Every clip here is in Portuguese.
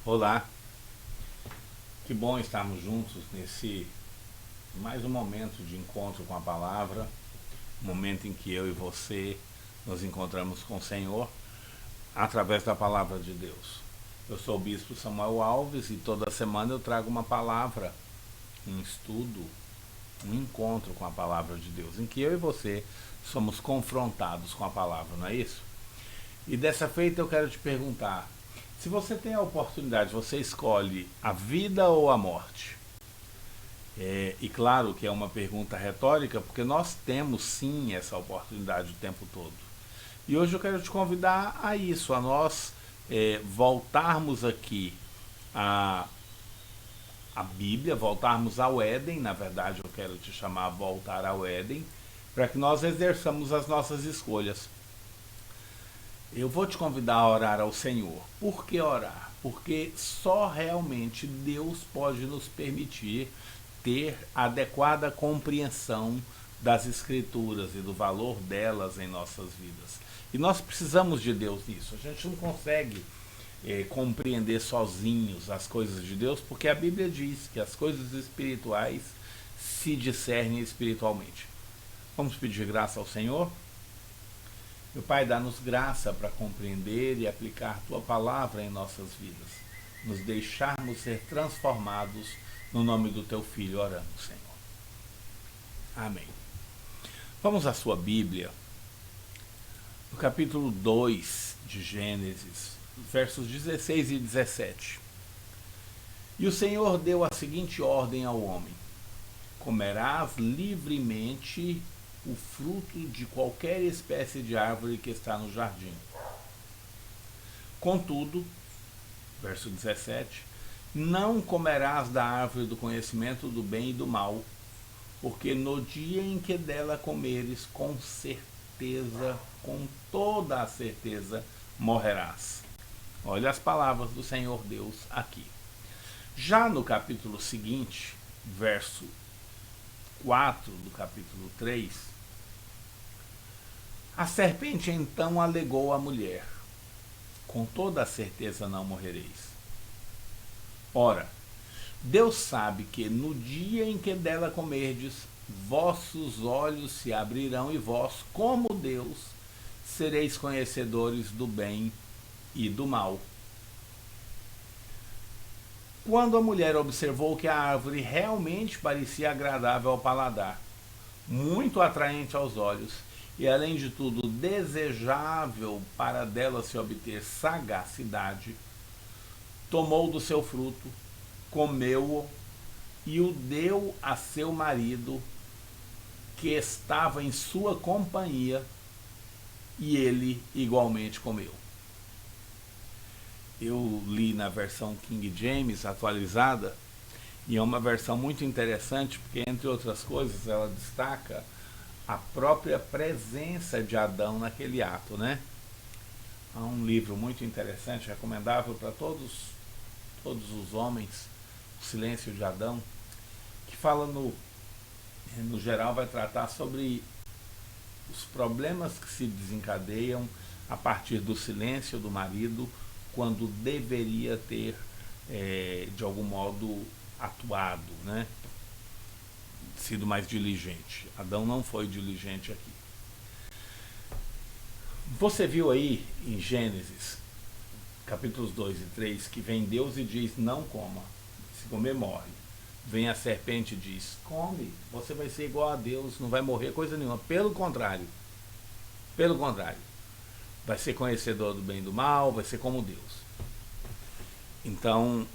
Olá, que bom estarmos juntos nesse mais um momento de encontro com a palavra, um momento em que eu e você nos encontramos com o Senhor através da palavra de Deus. Eu sou o Bispo Samuel Alves e toda semana eu trago uma palavra, um estudo, um encontro com a palavra de Deus, em que eu e você somos confrontados com a palavra, não é isso? E dessa feita eu quero te perguntar, se você tem a oportunidade, você escolhe a vida ou a morte? E claro que é uma pergunta retórica, porque nós temos sim essa oportunidade o tempo todo. E hoje eu quero te convidar a isso, a nós voltarmos aqui a, a Bíblia, voltarmos ao Éden, na verdade eu quero te chamar a voltar ao Éden, para que nós exerçamos as nossas escolhas. Eu vou te convidar a orar ao Senhor. Por que orar? Porque só realmente Deus pode nos permitir ter adequada compreensão das Escrituras e do valor delas em nossas vidas. E nós precisamos de Deus nisso. A gente não consegue compreender sozinhos as coisas de Deus, porque a Bíblia diz que as coisas espirituais se discernem espiritualmente. Vamos pedir graça ao Senhor? Meu Pai, dá-nos graça para compreender e aplicar Tua palavra em nossas vidas. Nos deixarmos ser transformados no nome do Teu Filho, oramos, Senhor. Amém. Vamos à sua Bíblia, no capítulo 2 de Gênesis, versos 16 e 17. E o Senhor deu a seguinte ordem ao homem: comerás livremente o fruto de qualquer espécie de árvore que está no jardim. Contudo, verso 17, não comerás da árvore do conhecimento do bem e do mal, porque no dia em que dela comeres, com certeza, com toda a certeza, morrerás. Olha as palavras do Senhor Deus aqui. Já no capítulo seguinte, verso 4 do capítulo 3, a serpente então alegou à mulher: com toda a certeza não morrereis. Ora, Deus sabe que no dia em que dela comerdes, vossos olhos se abrirão e vós, como Deus, sereis conhecedores do bem e do mal. Quando a mulher observou que a árvore realmente parecia agradável ao paladar, muito atraente aos olhos, e além de tudo desejável para dela se obter sagacidade, tomou do seu fruto, comeu-o e o deu a seu marido, que estava em sua companhia, e ele igualmente comeu. Eu li na versão King James atualizada, e é uma versão muito interessante, porque entre outras coisas ela destaca a própria presença de Adão naquele ato, né? Há um livro muito interessante, recomendável para todos os homens, O Silêncio de Adão, que fala no geral vai tratar sobre os problemas que se desencadeiam a partir do silêncio do marido, quando deveria ter de algum modo atuado, né? Sido mais diligente. Adão não foi diligente aqui. Você viu aí em Gênesis, capítulos 2 e 3, que vem Deus e diz: não coma, se comer morre. Vem a serpente e diz: come, você vai ser igual a Deus, não vai morrer coisa nenhuma. Pelo contrário, vai ser conhecedor do bem e do mal, vai ser como Deus. Então,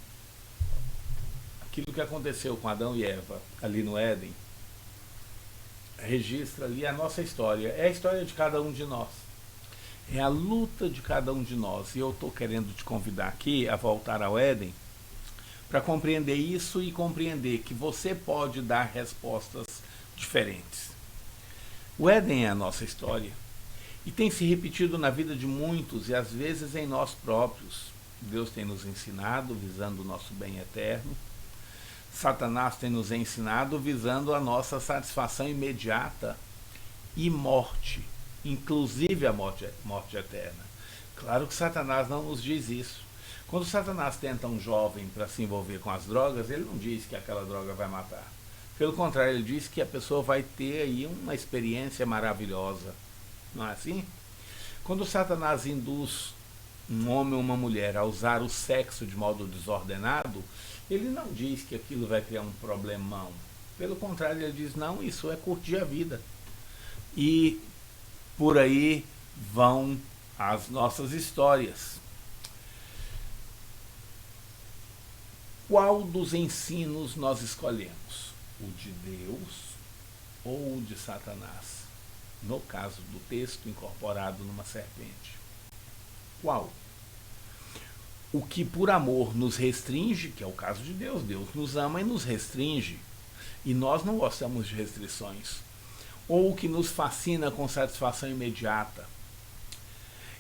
aquilo que aconteceu com Adão e Eva ali no Éden registra ali a nossa história. É a história de cada um de nós. É a luta de cada um de nós. E eu estou querendo te convidar aqui a voltar ao Éden para compreender isso e compreender que você pode dar respostas diferentes. O Éden é a nossa história e tem se repetido na vida de muitos e às vezes em nós próprios. Deus tem nos ensinado visando o nosso bem eterno. Satanás tem nos ensinado visando a nossa satisfação imediata e morte, inclusive a morte eterna. Claro que Satanás não nos diz isso. Quando Satanás tenta um jovem para se envolver com as drogas, ele não diz que aquela droga vai matar. Pelo contrário, ele diz que a pessoa vai ter aí uma experiência maravilhosa. Não é assim? Quando Satanás induz um homem ou uma mulher a usar o sexo de modo desordenado, ele não diz que aquilo vai criar um problemão. Pelo contrário, ele diz, não, isso é curtir a vida. E por aí vão as nossas histórias. Qual dos ensinos nós escolhemos? O de Deus ou o de Satanás? No caso do texto incorporado numa serpente. Qual? O que por amor nos restringe, que é o caso de Deus. Deus nos ama e nos restringe. E nós não gostamos de restrições. Ou o que nos fascina com satisfação imediata.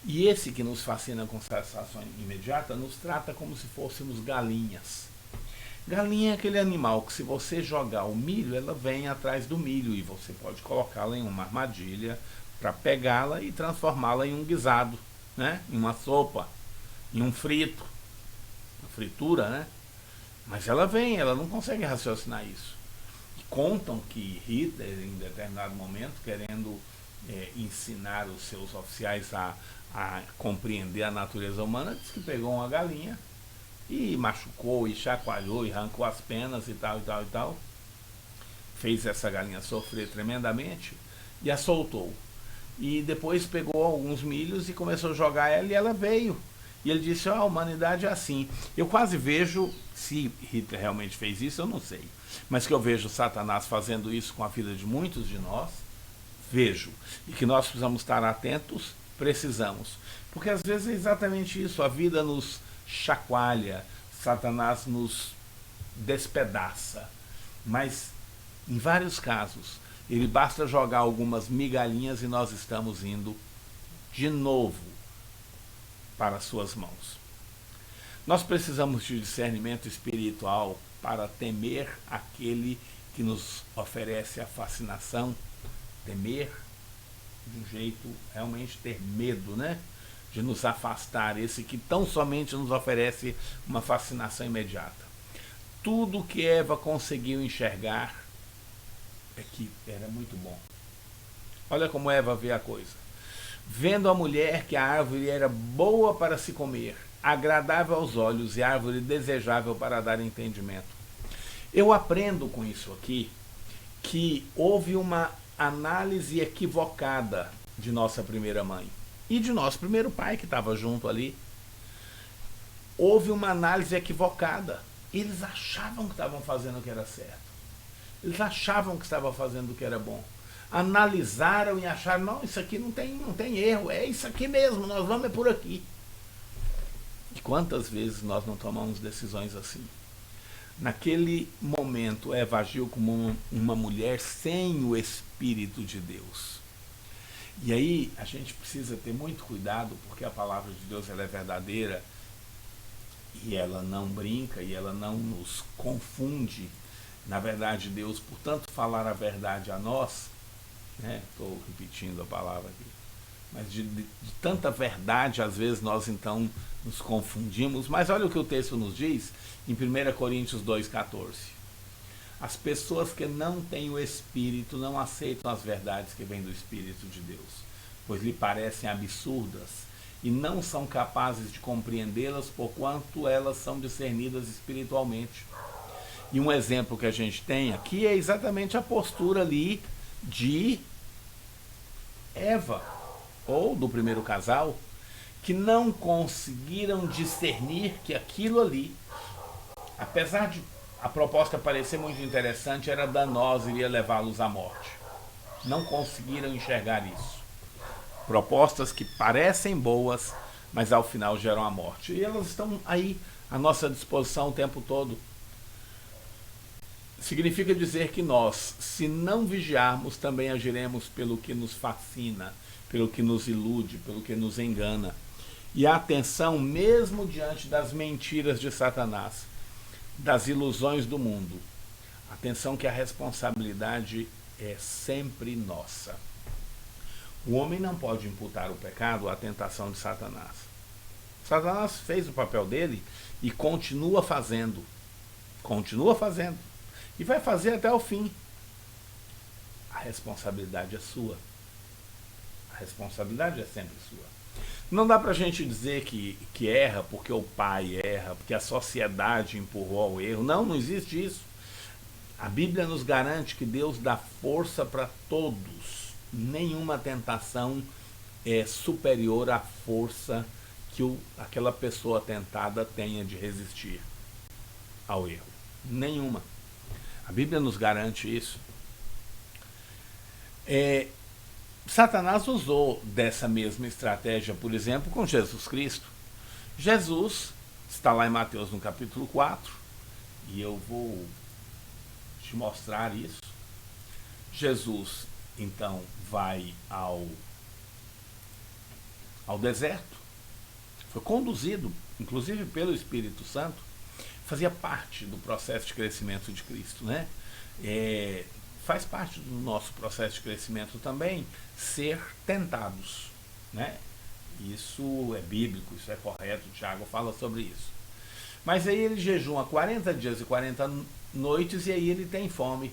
E esse que nos fascina com satisfação imediata nos trata como se fôssemos galinhas. Galinha é aquele animal que, se você jogar o milho, ela vem atrás do milho e você pode colocá-la em uma armadilha para pegá-la e transformá-la em um guisado, né? Em uma sopa, em um frito, uma fritura, né? Mas ela vem, ela não consegue raciocinar isso. E contam que Hitler, em determinado momento, querendo ensinar os seus oficiais a compreender a natureza humana, disse que pegou uma galinha e machucou, e chacoalhou, e arrancou as penas e tal, e tal, e tal. Fez essa galinha sofrer tremendamente e a soltou. E depois pegou alguns milhos e começou a jogar ela e ela veio. E ele disse, a humanidade é assim. Eu quase vejo, se Hitler realmente fez isso, eu não sei. Mas que eu vejo Satanás fazendo isso com a vida de muitos de nós, vejo. E que nós precisamos estar atentos, precisamos. Porque às vezes é exatamente isso, a vida nos chacoalha, Satanás nos despedaça. Mas, em vários casos, ele basta jogar algumas migalhinhas e nós estamos indo de novo para as suas mãos. Nós precisamos de discernimento espiritual para temer aquele que nos oferece a fascinação. Temer, de um jeito realmente ter medo, né? De nos afastar, esse que tão somente nos oferece uma fascinação imediata. Tudo que Eva conseguiu enxergar é que era muito bom. Olha como Eva vê a coisa. Vendo a mulher que a árvore era boa para se comer, agradável aos olhos e árvore desejável para dar entendimento. Eu aprendo com isso aqui que houve uma análise equivocada de nossa primeira mãe e de nosso primeiro pai que estava junto ali. Houve uma análise equivocada. Eles achavam que estavam fazendo o que era certo. Eles achavam que estavam fazendo o que era bom. Analisaram e acharam, não, isso aqui não tem erro, é isso aqui mesmo, nós vamos por aqui. E quantas vezes nós não tomamos decisões assim? Naquele momento, Eva agiu como uma mulher sem o Espírito de Deus. E aí a gente precisa ter muito cuidado, porque a palavra de Deus ela é verdadeira e ela não brinca e ela não nos confunde. Na verdade, Deus, por tanto falar a verdade a nós, estou repetindo a palavra aqui, mas de tanta verdade, às vezes nós então nos confundimos. Mas olha o que o texto nos diz em 1 Coríntios 2,14. As pessoas que não têm o Espírito não aceitam as verdades que vêm do Espírito de Deus, pois lhe parecem absurdas e não são capazes de compreendê-las, porquanto elas são discernidas espiritualmente. E um exemplo que a gente tem aqui é exatamente a postura ali de Eva, ou do primeiro casal, que não conseguiram discernir que aquilo ali, apesar de a proposta parecer muito interessante, era danosa e iria levá-los à morte. Não conseguiram enxergar isso. Propostas que parecem boas, mas ao final geram a morte. E elas estão aí à nossa disposição o tempo todo. Significa dizer que nós, se não vigiarmos, também agiremos pelo que nos fascina, pelo que nos ilude, pelo que nos engana. E a atenção, mesmo diante das mentiras de Satanás, das ilusões do mundo, atenção que a responsabilidade é sempre nossa. O homem não pode imputar o pecado à tentação de Satanás. Satanás fez o papel dele e continua fazendo. Continua fazendo. E vai fazer até o fim. A responsabilidade é sua. A responsabilidade é sempre sua. Não dá pra gente dizer que erra porque o pai erra, porque a sociedade empurrou ao erro. Não, não existe isso. A Bíblia nos garante que Deus dá força para todos. Nenhuma tentação é superior à força que aquela pessoa tentada tenha de resistir ao erro. Nenhuma. A Bíblia nos garante isso. Satanás usou dessa mesma estratégia, por exemplo, com Jesus Cristo. Jesus está lá em Mateus no capítulo 4, e eu vou te mostrar isso. Jesus, então, vai ao deserto, foi conduzido, inclusive pelo Espírito Santo, fazia parte do processo de crescimento de Cristo, né? Faz parte do nosso processo de crescimento também ser tentados, né? Isso é bíblico, isso é correto, o Tiago fala sobre isso. Mas aí ele jejuma 40 dias e 40 noites e aí ele tem fome.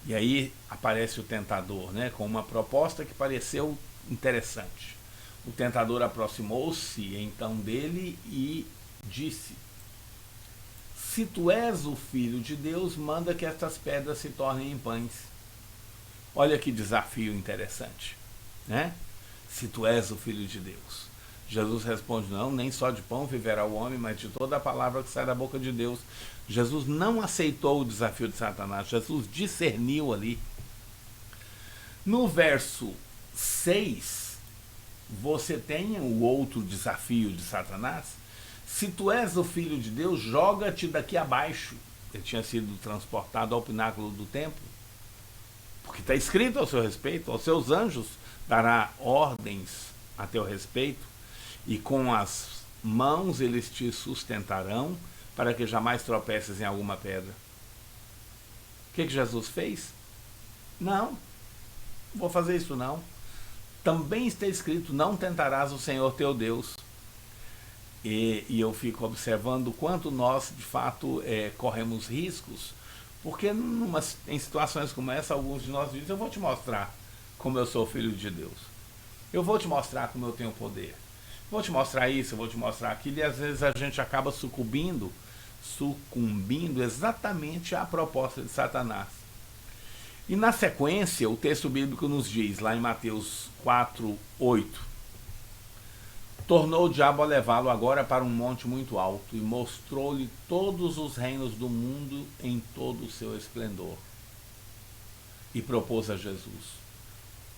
E aí aparece o tentador, né, com uma proposta que pareceu interessante. O tentador aproximou-se então dele e disse: se tu és o Filho de Deus, manda que estas pedras se tornem em pães. Olha que desafio interessante, né? Se tu és o Filho de Deus. Jesus responde: não, nem só de pão viverá o homem, mas de toda a palavra que sai da boca de Deus. Jesus não aceitou o desafio de Satanás, Jesus discerniu ali. No verso 6, você tem o outro desafio de Satanás. Se tu és o Filho de Deus, joga-te daqui abaixo. Ele tinha sido transportado ao pináculo do templo, porque está escrito ao seu respeito: aos seus anjos dará ordens a teu respeito, e com as mãos eles te sustentarão, para que jamais tropeces em alguma pedra. O que Jesus fez? Não vou fazer isso não. Também está escrito: não tentarás o Senhor teu Deus. E eu fico observando o quanto nós, de fato, corremos riscos, porque em situações como essa, alguns de nós dizem: eu vou te mostrar como eu sou filho de Deus. Eu vou te mostrar como eu tenho poder. Vou te mostrar isso, eu vou te mostrar aquilo, e às vezes a gente acaba sucumbindo exatamente à proposta de Satanás. E na sequência, o texto bíblico nos diz, lá em Mateus 4:8, tornou o diabo a levá-lo agora para um monte muito alto, e mostrou-lhe todos os reinos do mundo em todo o seu esplendor. E propôs a Jesus: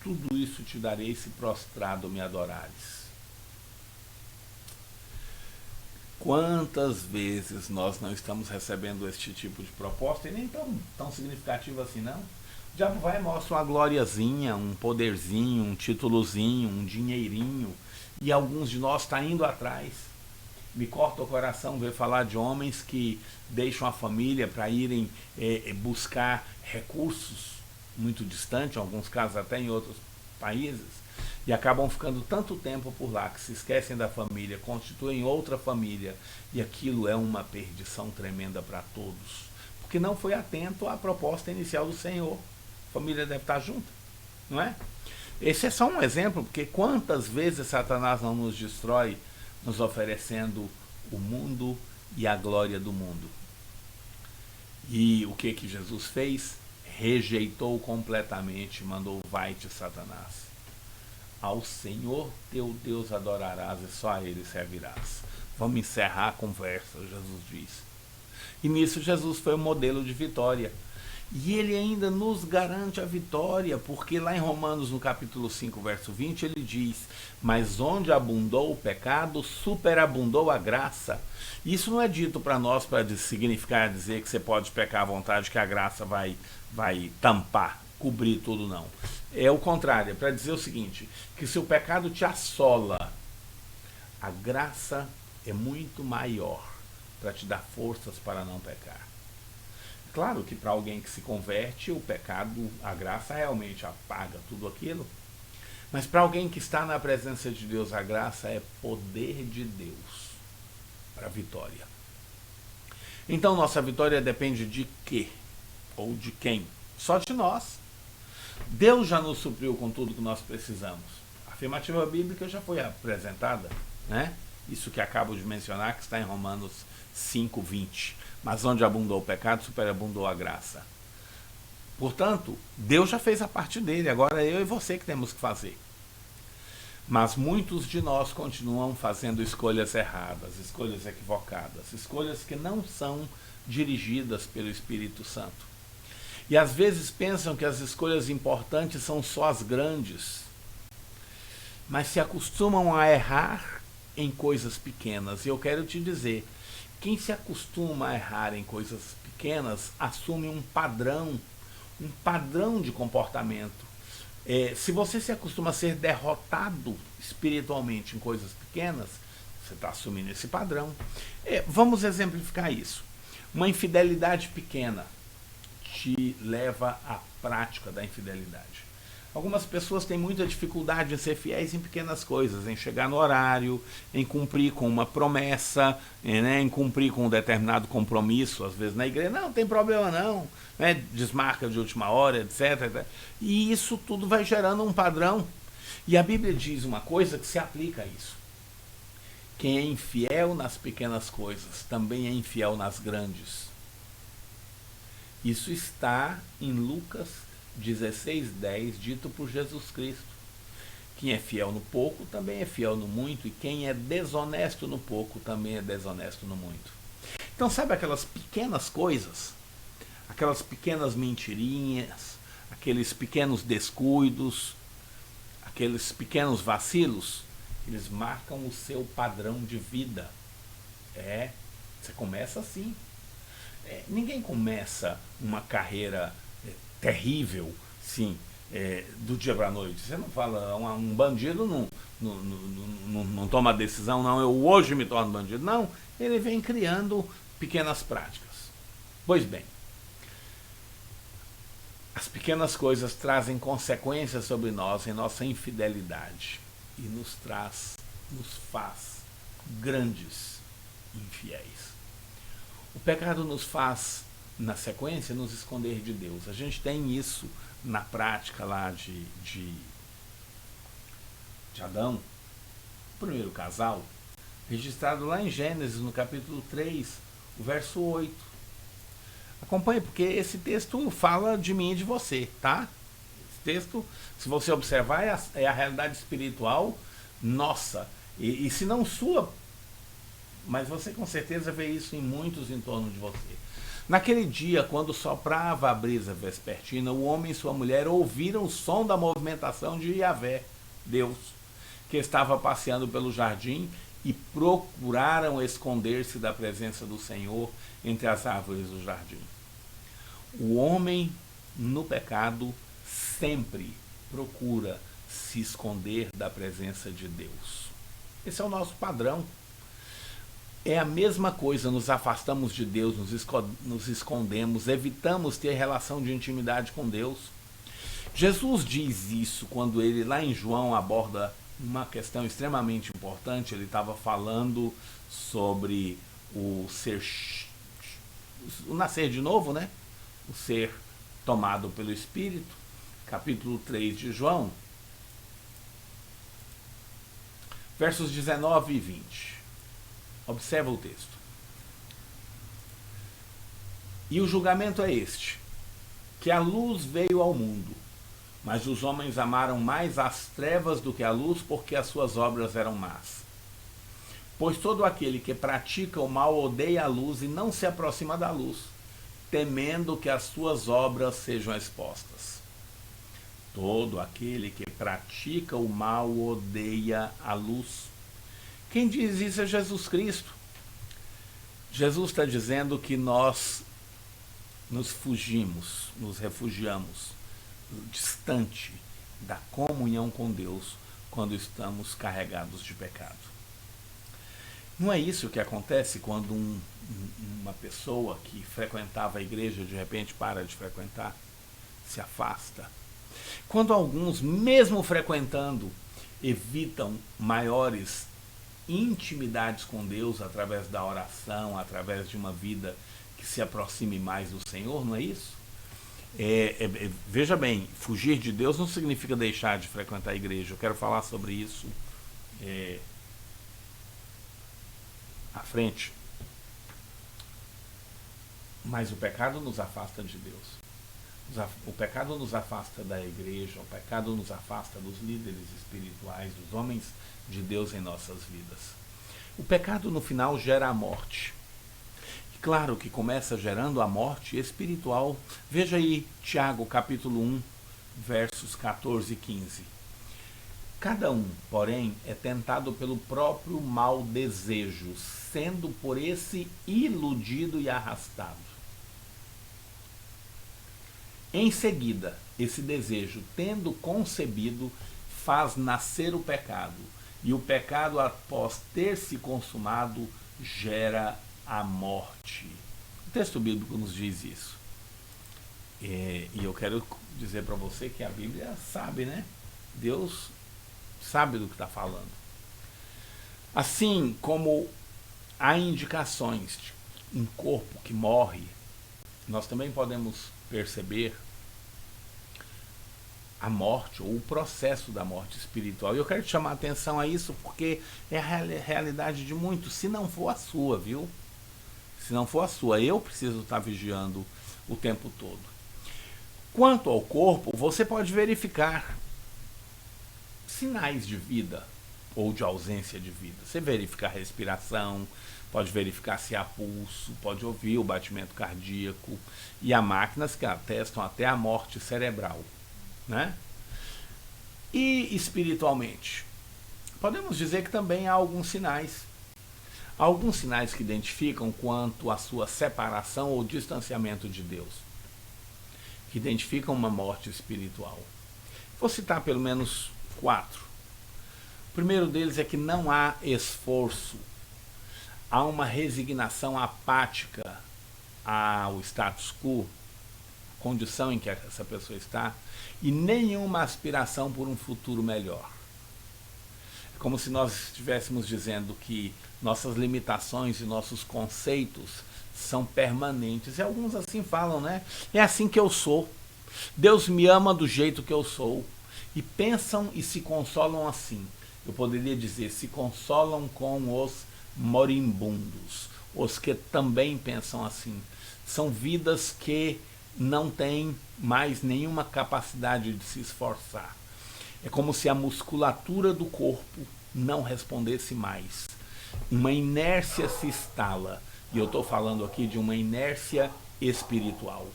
tudo isso te darei se prostrado me adorares. Quantas vezes nós não estamos recebendo este tipo de proposta, e nem tão significativo assim, não? O diabo vai e mostra uma gloriazinha, um poderzinho, um títulozinho, um dinheirinho, e alguns de nós estão indo atrás. Me corta o coração ver falar de homens que deixam a família para irem buscar recursos muito distantes, em alguns casos até em outros países, e acabam ficando tanto tempo por lá que se esquecem da família, constituem outra família, e aquilo é uma perdição tremenda para todos, porque não foi atento à proposta inicial do Senhor. A família deve estar junta, não é? Esse é só um exemplo, porque quantas vezes Satanás não nos destrói nos oferecendo o mundo e a glória do mundo. E o que Jesus fez? Rejeitou completamente, mandou: vai-te, Satanás. Ao Senhor teu Deus adorarás e só a Ele servirás. Vamos encerrar a conversa, Jesus diz. E nisso Jesus foi um modelo de vitória. E ele ainda nos garante a vitória, porque lá em Romanos, no capítulo 5, verso 20, ele diz: mas onde abundou o pecado, superabundou a graça. Isso não é dito para nós para significar dizer que você pode pecar à vontade, que a graça vai tampar, cobrir tudo, não. É o contrário, é para dizer o seguinte: que se o pecado te assola, a graça é muito maior para te dar forças para não pecar. Claro que para alguém que se converte, o pecado, a graça realmente apaga tudo aquilo. Mas para alguém que está na presença de Deus, a graça é poder de Deus para a vitória. Então nossa vitória depende de quê? Ou de quem? Só de nós. Deus já nos supriu com tudo que nós precisamos. A afirmativa bíblica já foi apresentada, né? Isso que acabo de mencionar, que está em Romanos 5:20. Mas onde abundou o pecado, superabundou a graça. Portanto, Deus já fez a parte dele, agora eu e você que temos que fazer. Mas muitos de nós continuam fazendo escolhas erradas, escolhas equivocadas, escolhas que não são dirigidas pelo Espírito Santo. E às vezes pensam que as escolhas importantes são só as grandes, mas se acostumam a errar em coisas pequenas. E eu quero te dizer, quem se acostuma a errar em coisas pequenas assume um padrão de comportamento. Se você se acostuma a ser derrotado espiritualmente em coisas pequenas, você está assumindo esse padrão. Vamos exemplificar isso. Uma infidelidade pequena te leva à prática da infidelidade. Algumas pessoas têm muita dificuldade em ser fiéis em pequenas coisas, em chegar no horário, em cumprir com uma promessa, né, em cumprir com um determinado compromisso, às vezes na igreja, não tem problema não, né, desmarca de última hora, etc. E isso tudo vai gerando um padrão. E a Bíblia diz uma coisa que se aplica a isso. Quem é infiel nas pequenas coisas, também é infiel nas grandes. Isso está em Lucas 16:10, dito por Jesus Cristo. Quem é fiel no pouco também é fiel no muito, e quem é desonesto no pouco também é desonesto no muito. Então, sabe aquelas pequenas coisas, aquelas pequenas mentirinhas, aqueles pequenos descuidos, aqueles pequenos vacilos, eles marcam o seu padrão de vida. Você começa assim. Ninguém começa uma carreira terrível, sim, do dia para a noite. Você não fala, um bandido não toma decisão, não, eu hoje me torno bandido. Não, ele vem criando pequenas práticas. Pois bem, as pequenas coisas trazem consequências sobre nós em nossa infidelidade e nos faz grandes infiéis. O pecado nos faz, na sequência, nos esconder de Deus. A gente tem isso na prática lá de Adão, o primeiro casal, registrado lá em Gênesis, no capítulo 3, o verso 8. Acompanhe, porque esse texto fala de mim e de você, tá? Esse texto, se você observar, é a realidade espiritual nossa. E se não sua, mas você com certeza vê isso em muitos em torno de você. Naquele dia, quando soprava a brisa vespertina, o homem e sua mulher ouviram o som da movimentação de Yahvé, Deus, que estava passeando pelo jardim, e procuraram esconder-se da presença do Senhor entre as árvores do jardim. O homem no pecado sempre procura se esconder da presença de Deus. Esse é o nosso padrão. É a mesma coisa, nos afastamos de Deus, nos escondemos, evitamos ter relação de intimidade com Deus. Jesus diz isso quando ele, lá em João, aborda uma questão extremamente importante. Ele estava falando sobre o nascer de novo, né? O ser tomado pelo Espírito, capítulo 3 de João, versos 19 e 20. Observa o texto. E o julgamento é este, que a luz veio ao mundo, mas os homens amaram mais as trevas do que a luz, porque as suas obras eram más. Pois todo aquele que pratica o mal odeia a luz e não se aproxima da luz, temendo que as suas obras sejam expostas. Todo aquele que pratica o mal odeia a luz. Quem diz isso é Jesus Cristo. Jesus está dizendo que nós nos refugiamos distante da comunhão com Deus quando estamos carregados de pecado. Não é isso que acontece quando uma pessoa que frequentava a igreja de repente para de frequentar, se afasta. Quando alguns, mesmo frequentando, evitam maiores intimidades com Deus através da oração, através de uma vida que se aproxime mais do Senhor, não é isso? Veja bem, fugir de Deus não significa deixar de frequentar a igreja. Eu quero falar sobre isso à frente. Mas o pecado nos afasta de Deus. O pecado nos afasta da igreja, o pecado nos afasta dos líderes espirituais, dos homens de Deus em nossas vidas. O pecado no final gera a morte. Claro que começa gerando a morte espiritual. Veja aí Tiago capítulo 1, versos 14 e 15. Cada um, porém, é tentado pelo próprio mau desejo, sendo por esse iludido e arrastado. Em seguida, esse desejo, tendo concebido, faz nascer o pecado. E o pecado, após ter se consumado, gera a morte. O texto bíblico nos diz isso. E eu quero dizer para você que a Bíblia sabe, né? Deus sabe do que está falando. Assim como há indicações de um corpo que morre, nós também podemos perceber a morte ou o processo da morte espiritual. E eu quero te chamar a atenção a isso porque é a realidade de muitos, se não for a sua, viu? Se não for a sua, eu preciso estar vigiando o tempo todo. Quanto ao corpo, você pode verificar sinais de vida ou de ausência de vida. Você verifica a respiração, pode verificar se há pulso, pode ouvir o batimento cardíaco, e há máquinas que atestam até a morte cerebral, né? E espiritualmente, podemos dizer que também há alguns sinais. Alguns sinais que identificam quanto à sua separação ou distanciamento de Deus, que identificam uma morte espiritual. Vou citar pelo menos 4. O primeiro deles é que não há esforço, há uma resignação apática ao status quo, a condição em que essa pessoa está, e nenhuma aspiração por um futuro melhor. É como se nós estivéssemos dizendo que nossas limitações e nossos conceitos são permanentes. E alguns assim falam, né? É assim que eu sou. Deus me ama do jeito que eu sou. E pensam e se consolam assim. Eu poderia dizer, se consolam com os moribundos. Os que também pensam assim. São vidas que não têm mais nenhuma capacidade de se esforçar. É como se a musculatura do corpo não respondesse mais. Uma inércia se instala, e eu estou falando aqui de uma inércia espiritual.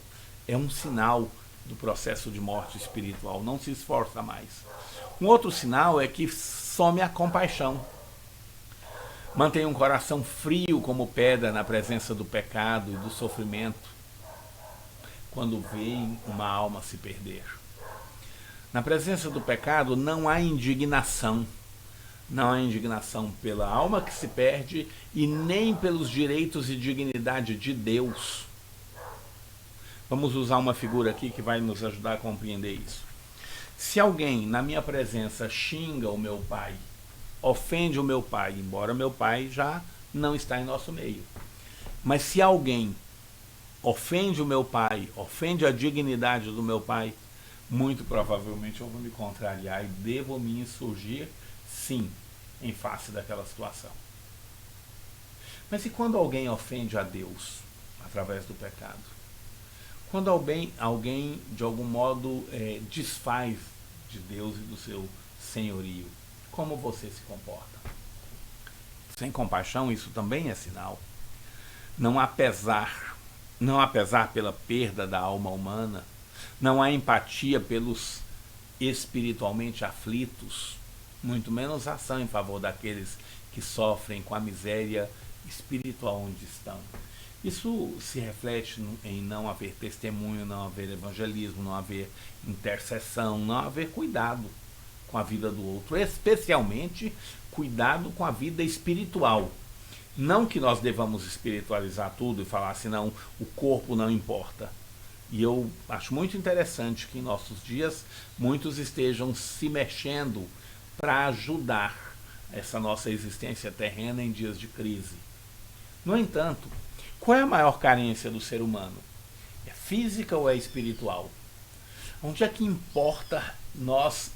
É um sinal do processo de morte espiritual, não se esforça mais. Um outro sinal é que some a compaixão. Mantém um coração frio como pedra na presença do pecado e do sofrimento, quando vê uma alma se perder. Na presença do pecado não há indignação. Não há indignação pela alma que se perde e nem pelos direitos e dignidade de Deus. Vamos usar uma figura aqui que vai nos ajudar a compreender isso. Se alguém na minha presença xinga o meu pai, ofende o meu pai, embora meu pai já não está em nosso meio. Mas se alguém ofende o meu pai, ofende a dignidade do meu pai, muito provavelmente eu vou me contrariar e devo me insurgir, sim, em face daquela situação. Mas e quando alguém ofende a Deus através do pecado? Quando alguém de algum modo desfaz de Deus e do seu senhorio, como você se comporta? Sem compaixão, isso também é sinal. Não há pesar pela perda da alma humana, não há empatia pelos espiritualmente aflitos, muito menos ação em favor daqueles que sofrem com a miséria espiritual onde estão. Isso se reflete em não haver testemunho, não haver evangelismo, não haver intercessão, não haver cuidado com a vida do outro, especialmente cuidado com a vida espiritual. Não que nós devamos espiritualizar tudo e falar assim, não, o corpo não importa. E eu acho muito interessante que em nossos dias muitos estejam se mexendo para ajudar essa nossa existência terrena em dias de crise. No entanto, qual é a maior carência do ser humano? É física ou é espiritual? Onde é que importa nós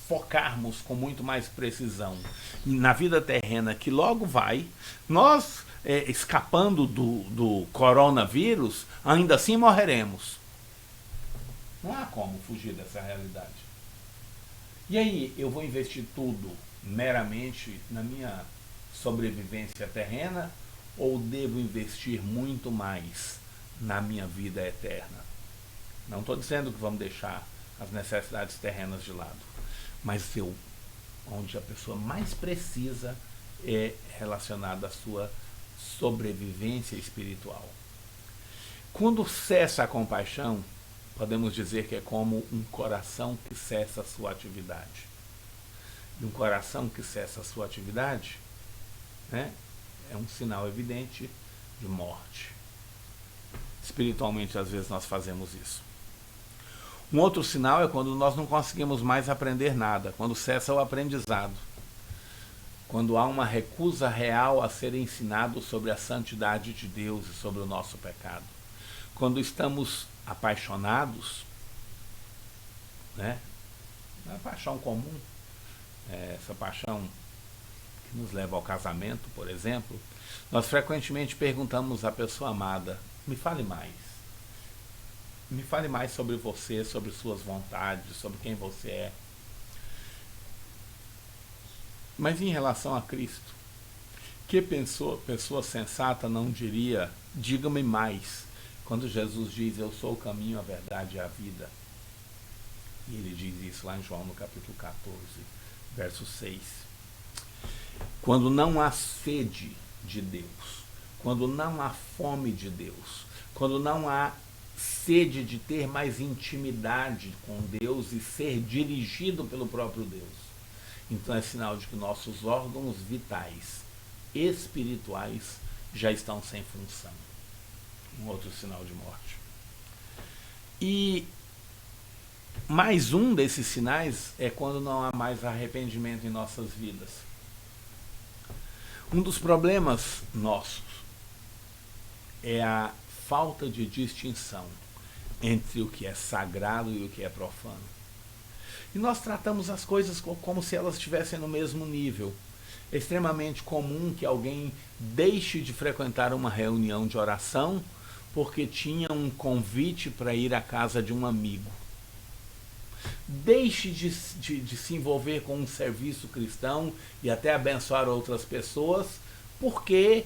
focarmos com muito mais precisão na vida terrena, que logo vai, nós escapando do coronavírus, ainda assim morreremos. Não há como fugir dessa realidade. E aí, eu vou investir tudo meramente na minha sobrevivência terrena ou devo investir muito mais na minha vida eterna? Não estou dizendo que vamos deixar as necessidades terrenas de lado, mas onde a pessoa mais precisa é relacionada à sua sobrevivência espiritual. Quando cessa a compaixão, podemos dizer que é como um coração que cessa a sua atividade. E um coração que cessa a sua atividade, né, é um sinal evidente de morte. Espiritualmente, às vezes, nós fazemos isso. Um outro sinal é quando nós não conseguimos mais aprender nada, quando cessa o aprendizado. Quando há uma recusa real a ser ensinado sobre a santidade de Deus e sobre o nosso pecado. Quando estamos apaixonados, né? A paixão comum, essa paixão que nos leva ao casamento, por exemplo, nós frequentemente perguntamos à pessoa amada: me fale mais. Me fale mais sobre você, sobre suas vontades, sobre quem você é. Mas em relação a Cristo, que pessoa sensata não diria: diga-me mais, quando Jesus diz: eu sou o caminho, a verdade e a vida? E ele diz isso lá em João no capítulo 14, verso 6. Quando não há sede de Deus, quando não há fome de Deus, quando não há sede de ter mais intimidade com Deus e ser dirigido pelo próprio Deus, então é sinal de que nossos órgãos vitais, espirituais, já estão sem função. Um outro sinal de morte. E mais um desses sinais é quando não há mais arrependimento em nossas vidas. Um dos problemas nossos é a falta de distinção entre o que é sagrado e o que é profano. E nós tratamos as coisas como se elas estivessem no mesmo nível. É extremamente comum que alguém deixe de frequentar uma reunião de oração porque tinha um convite para ir à casa de um amigo. Deixe de se envolver com um serviço cristão e até abençoar outras pessoas porque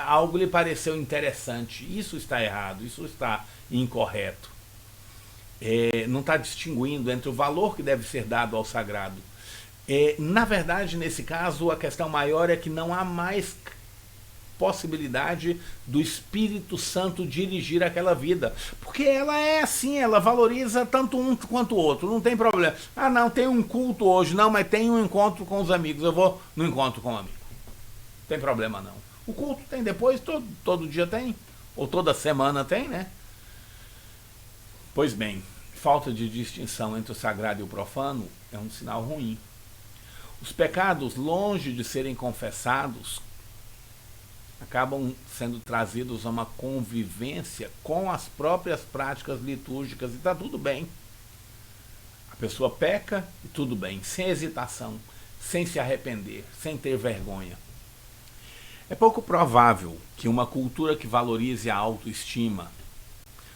algo lhe pareceu interessante. Isso está errado, isso está incorreto. Não está distinguindo entre o valor que deve ser dado ao sagrado. Na verdade, nesse caso, a questão maior é que não há mais possibilidade do Espírito Santo dirigir aquela vida, porque ela é assim, ela valoriza tanto um quanto o outro, não tem problema. Ah, não, tem um culto hoje, não, mas tem um encontro com os amigos, eu vou no encontro com o amigo. Não tem problema não. O culto tem depois, todo dia tem, ou toda semana tem, né? Pois bem, falta de distinção entre o sagrado e o profano é um sinal ruim. Os pecados, longe de serem confessados, acabam sendo trazidos a uma convivência com as próprias práticas litúrgicas, e está tudo bem. A pessoa peca e tudo bem, sem hesitação, sem se arrepender, sem ter vergonha. É pouco provável que uma cultura que valorize a autoestima,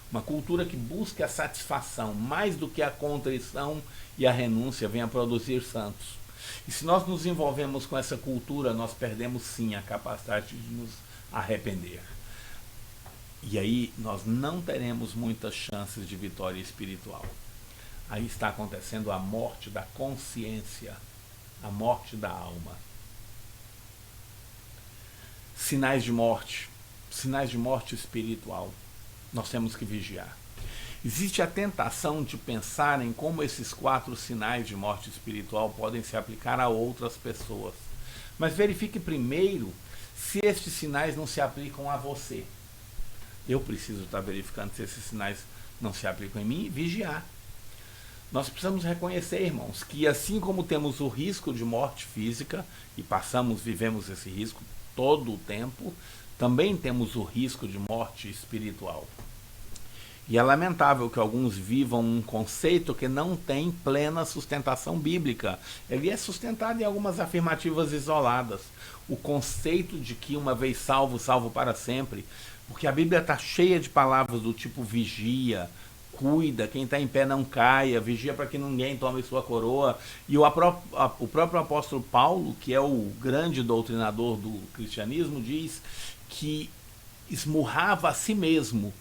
uma cultura que busque a satisfação mais do que a contrição e a renúncia, venha produzir santos. E se nós nos envolvemos com essa cultura, nós perdemos sim a capacidade de nos arrepender. E aí nós não teremos muitas chances de vitória espiritual. Aí está acontecendo a morte da consciência, a morte da alma. Sinais de morte espiritual. Nós temos que vigiar. Existe a tentação de pensar em como esses 4 sinais de morte espiritual podem se aplicar a outras pessoas. Mas verifique primeiro se estes sinais não se aplicam a você. Eu preciso estar verificando se esses sinais não se aplicam em mim e vigiar. Nós precisamos reconhecer, irmãos, que assim como temos o risco de morte física, e vivemos esse risco todo o tempo, também temos o risco de morte espiritual. E é lamentável que alguns vivam um conceito que não tem plena sustentação bíblica. Ele é sustentado em algumas afirmativas isoladas. O conceito de que uma vez salvo, salvo para sempre. Porque a Bíblia está cheia de palavras do tipo vigia, cuida, quem está em pé não caia, vigia para que ninguém tome sua coroa. E o próprio apóstolo Paulo, que é o grande doutrinador do cristianismo, diz que esmurrava a si mesmo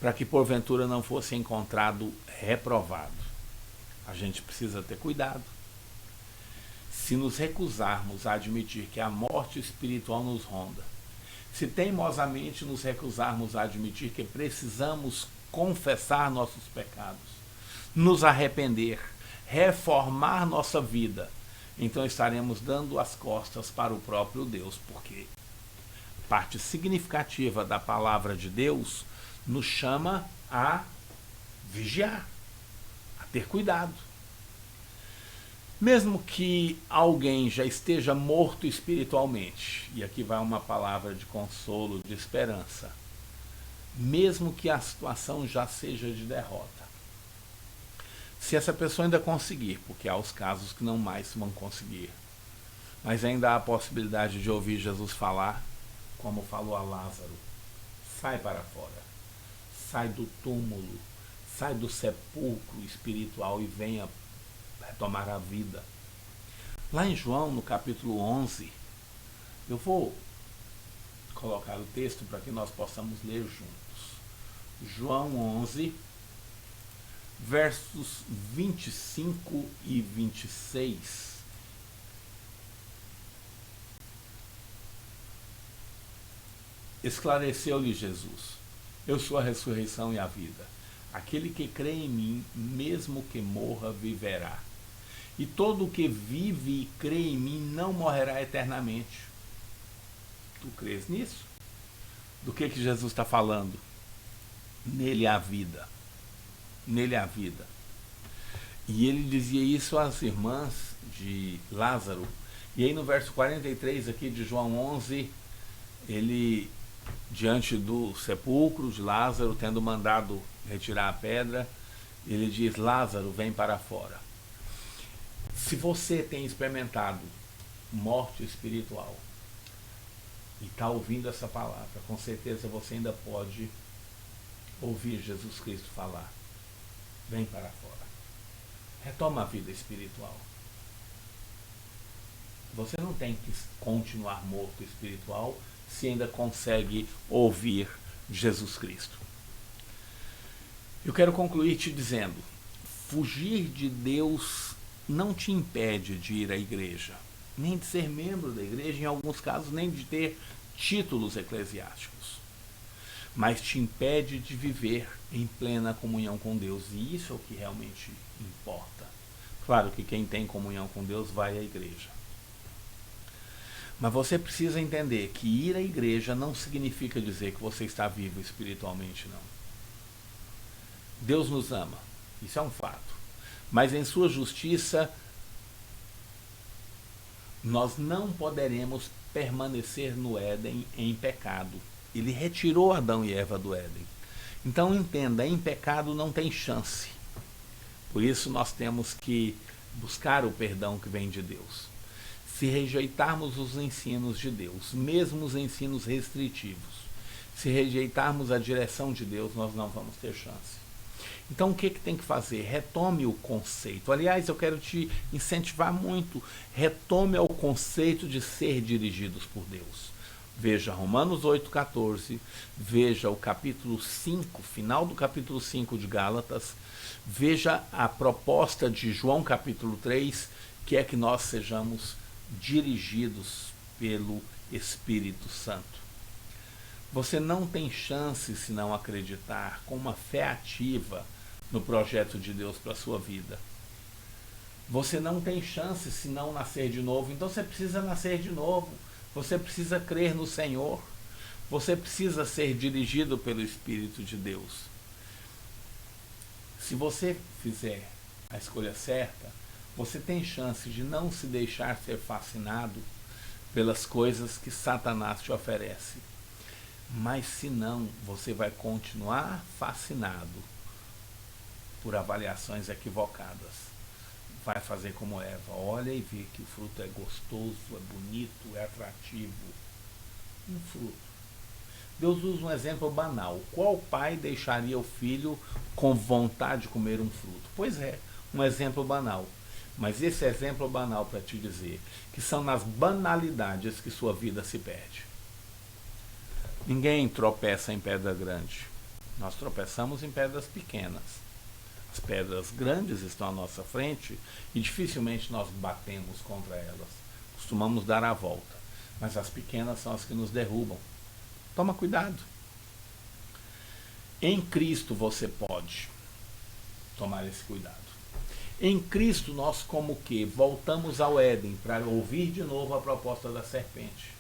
para que porventura não fosse encontrado reprovado. A gente precisa ter cuidado. Se nos recusarmos a admitir que a morte espiritual nos ronda, se teimosamente nos recusarmos a admitir que precisamos confessar nossos pecados, nos arrepender, reformar nossa vida, então estaremos dando as costas para o próprio Deus, porque parte significativa da palavra de Deus nos chama a vigiar, a ter cuidado. Mesmo que alguém já esteja morto espiritualmente, e aqui vai uma palavra de consolo, de esperança, mesmo que a situação já seja de derrota, se essa pessoa ainda conseguir, porque há os casos que não mais vão conseguir, mas ainda há a possibilidade de ouvir Jesus falar, como falou a Lázaro: sai para fora, sai do túmulo, sai do sepulcro espiritual e venha retomar a vida. Lá em João, no capítulo 11, eu vou colocar o texto para que nós possamos ler juntos. João 11, versos 25 e 26. Esclareceu-lhe Jesus: eu sou a ressurreição e a vida. Aquele que crê em mim, mesmo que morra, viverá. E todo o que vive e crê em mim não morrerá eternamente. Tu crês nisso? Do que Jesus está falando? Nele há vida. Nele há vida. E ele dizia isso às irmãs de Lázaro. E aí no verso 43 aqui de João 11, ele, diante do sepulcro de Lázaro, tendo mandado retirar a pedra, ele diz: Lázaro, vem para fora. Se você tem experimentado morte espiritual e está ouvindo essa palavra, com certeza você ainda pode ouvir Jesus Cristo falar: vem para fora. Retoma a vida espiritual. Você não tem que continuar morto espiritual se ainda consegue ouvir Jesus Cristo. Eu quero concluir te dizendo: fugir de Deus não te impede de ir à igreja, nem de ser membro da igreja, em alguns casos nem de ter títulos eclesiásticos, mas te impede de viver em plena comunhão com Deus, e isso é o que realmente importa. Claro que quem tem comunhão com Deus vai à igreja, mas você precisa entender que ir à igreja não significa dizer que você está vivo espiritualmente, não. Deus nos ama, isso é um fato, mas em sua justiça nós não poderemos permanecer no Éden em pecado. Ele retirou Adão e Eva do Éden. Então entenda, em pecado não tem chance. Por isso nós temos que buscar o perdão que vem de Deus. Se rejeitarmos os ensinos de Deus, mesmo os ensinos restritivos, se rejeitarmos a direção de Deus, nós não vamos ter chance. Então o que tem que fazer? Retome o conceito. Aliás, eu quero te incentivar muito. Retome o conceito de ser dirigidos por Deus. Veja Romanos 8,14, veja o capítulo 5, final do capítulo 5 de Gálatas, veja a proposta de João capítulo 3, que é que nós sejamos dirigidos pelo Espírito Santo. Você não tem chance se não acreditar com uma fé ativa no projeto de Deus para a sua vida. Você não tem chance se não nascer de novo, então você precisa nascer de novo. Você precisa crer no Senhor. Você precisa ser dirigido pelo Espírito de Deus. Se você fizer a escolha certa, você tem chance de não se deixar ser fascinado pelas coisas que Satanás te oferece. Mas se não, você vai continuar fascinado por avaliações equivocadas. Vai fazer como Eva, olha e vê que o fruto é gostoso, é bonito, é atrativo. Um fruto. Deus usa um exemplo banal. Qual pai deixaria o filho com vontade de comer um fruto? Pois é, um exemplo banal. Mas esse exemplo banal para te dizer que são nas banalidades que sua vida se perde. Ninguém tropeça em pedra grande. Nós tropeçamos em pedras pequenas. As pedras grandes estão à nossa frente e dificilmente nós batemos contra elas. Costumamos dar a volta. Mas as pequenas são as que nos derrubam. Toma cuidado. Em Cristo você pode tomar esse cuidado. Em Cristo nós como que voltamos ao Éden para ouvir de novo a proposta da serpente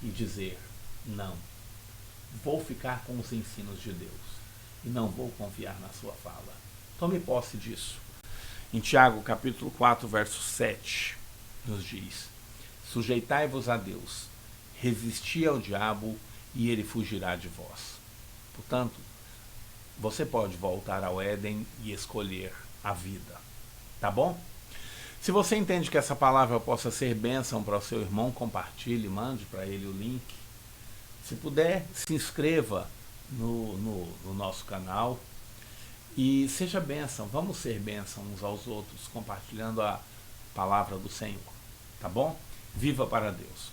e dizer, não, vou ficar com os ensinos de Deus e não vou confiar na sua fala. Tome posse disso. Em Tiago capítulo 4, verso 7, nos diz, sujeitai-vos a Deus, resisti ao diabo e ele fugirá de vós. Portanto, você pode voltar ao Éden e escolher a vida. Tá bom? Se você entende que essa palavra possa ser bênção para o seu irmão, compartilhe, mande para ele o link. Se puder, se inscreva no nosso canal e seja bênção. Vamos ser bênção uns aos outros, compartilhando a palavra do Senhor. Tá bom? Viva para Deus.